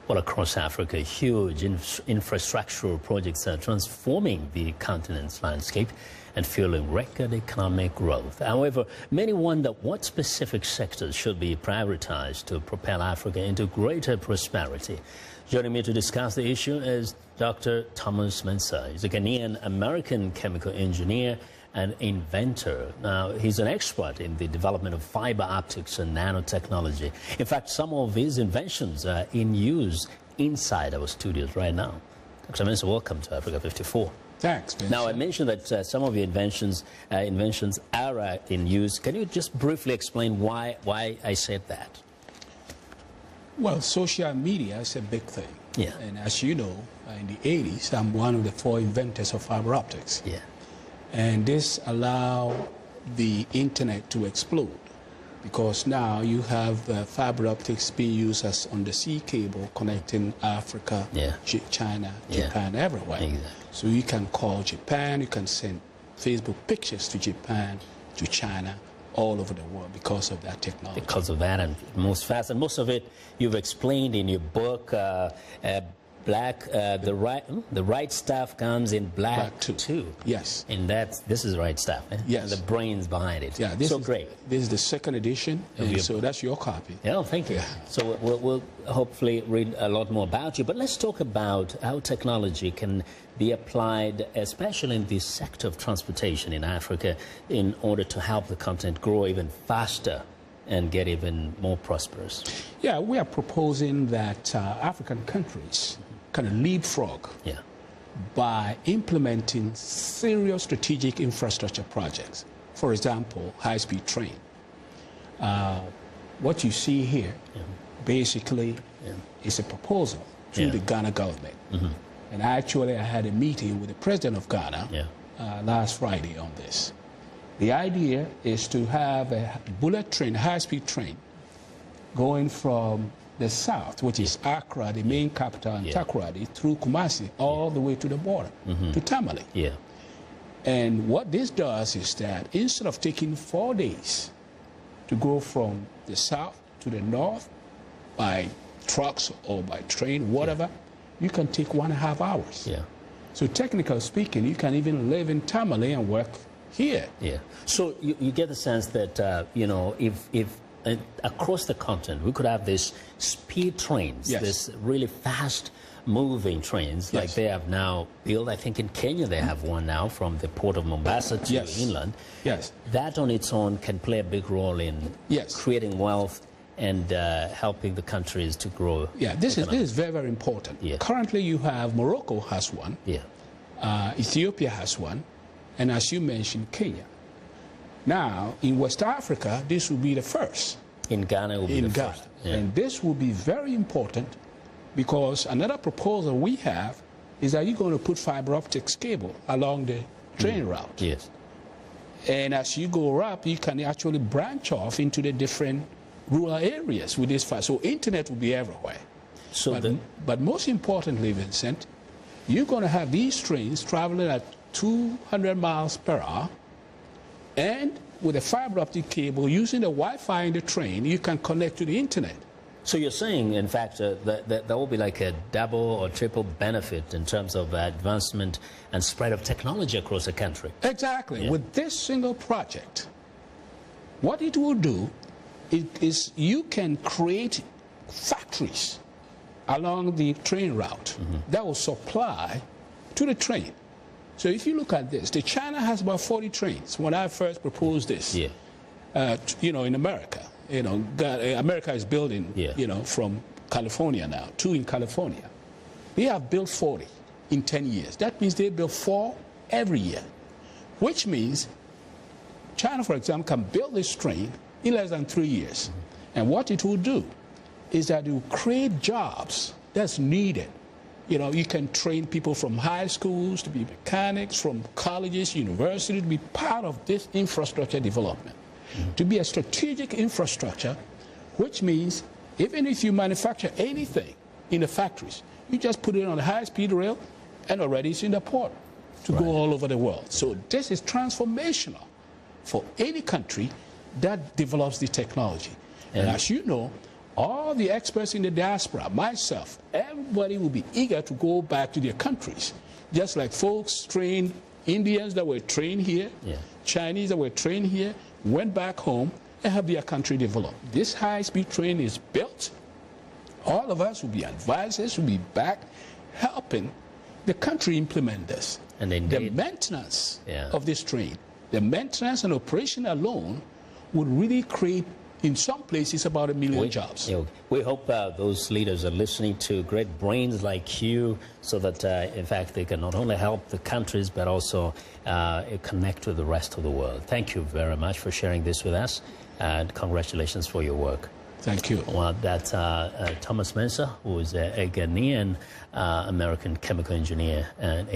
Well, across Africa, huge infrastructural projects are transforming the continent's landscape and fueling record economic growth. However, many wonder what specific sectors should be prioritized to propel Africa into greater prosperity. Joining me to discuss the issue is Dr. Thomas Mensah. He's a Ghanaian American chemical engineer and inventor. Now, he's an expert in the development of fiber optics and nanotechnology. In fact, some of his inventions are in use inside our studios right now. Dr. Mensah, welcome to Africa 54. Thanks, Vincent. Now, I mentioned that some of your inventions are in use. Can you just briefly explain why I said that? Well, social media is a big thing. Yeah. And as you know, in the 80s, I'm one of the 4 inventors of fiber optics. Yeah. And this allowed the internet to explode because now you have fiber optics being used as undersea cable connecting Africa, China, Japan, everywhere. Exactly. So you can call Japan, you can send Facebook pictures to Japan, to China, all over the world because of that technology. Because of that, and moves fast, and most of it you've explained in your book. The right stuff comes in black too. Yes. And this is the right stuff. Yes. And the brains behind it. Yeah. Great. This is the 2nd edition, and so that's your copy. Yeah, thank you. Yeah. So we'll hopefully read a lot more about you. But let's talk about how technology can be applied, especially in the sector of transportation in Africa, in order to help the continent grow even faster and get even more prosperous. Yeah, we are proposing that African countries kind of leapfrog by implementing serious strategic infrastructure projects. For example, high-speed train. What you see here basically is a proposal to the Ghana government. And actually, I had a meeting with the president of Ghana last Friday on this. The idea is to have a bullet train, high-speed train, going from the south, which is Accra, the main capital, and Takoradi, through Kumasi, all the way to the border, to Tamale. Yeah. And what this does is that instead of taking 4 days to go from the south to the north by trucks or by train, whatever, you can take 1.5 hours. Yeah. So technically speaking, you can even live in Tamale and work here. Yeah. So you get the sense that, you know, if across the continent, we could have these speed trains, this really fast-moving trains, like they have now built. I think in Kenya they have one now from the port of Mombasa to inland. Yes. That on its own can play a big role in creating wealth and helping the countries to grow. Yeah, this is very, very important. Yeah. Currently, you have Morocco has one. Yeah. Ethiopia has one, and as you mentioned, Kenya. Now, in West Africa, this will be the first. In Ghana, it will be the first. Yeah. And this will be very important because another proposal we have is that you're going to put fiber optics cable along the train route. Yes. And as you go up, you can actually branch off into the different rural areas with this fiber. So internet will be everywhere. So but most importantly, Vincent, you're going to have these trains traveling at 200 miles per hour. And with a fiber optic cable, using the Wi-Fi in the train, you can connect to the internet. So you're saying, in fact, that there will be like a double or triple benefit in terms of advancement and spread of technology across the country. Exactly. Yeah. With this single project, what it will do is you can create factories along the train route that will supply to the train. So if you look at this, China has about 40 trains. When I first proposed this, you know, in America, you know, America is building, you know, from California now, 2 in California. They have built 40 in 10 years. That means they build 4 every year, which means China, for example, can build this train in less than 3 years. And what it will do is that it will create jobs that's needed. You know, you can train people from high schools to be mechanics, from colleges, universities, to be part of this infrastructure development. To be a strategic infrastructure, which means even if you manufacture anything in the factories, you just put it on a high-speed rail and already it's in the port to go all over the world. So this is transformational for any country that develops the technology. And as you know, all the experts in the diaspora, myself, everybody will be eager to go back to their countries. Just like folks trained, Indians that were trained here, Chinese that were trained here, went back home and have their country developed. This high-speed train is built. All of us will be advisors, will be back helping the country implement this. And the maintenance of this train, the maintenance and operation alone would really create, in some places, about 1 million jobs. We hope those leaders are listening to great brains like you, so that, in fact, they can not only help the countries, but also connect with the rest of the world. Thank you very much for sharing this with us, and congratulations for your work. Thank you. Well, that's Thomas Mensah, who is a Ghanaian American chemical engineer and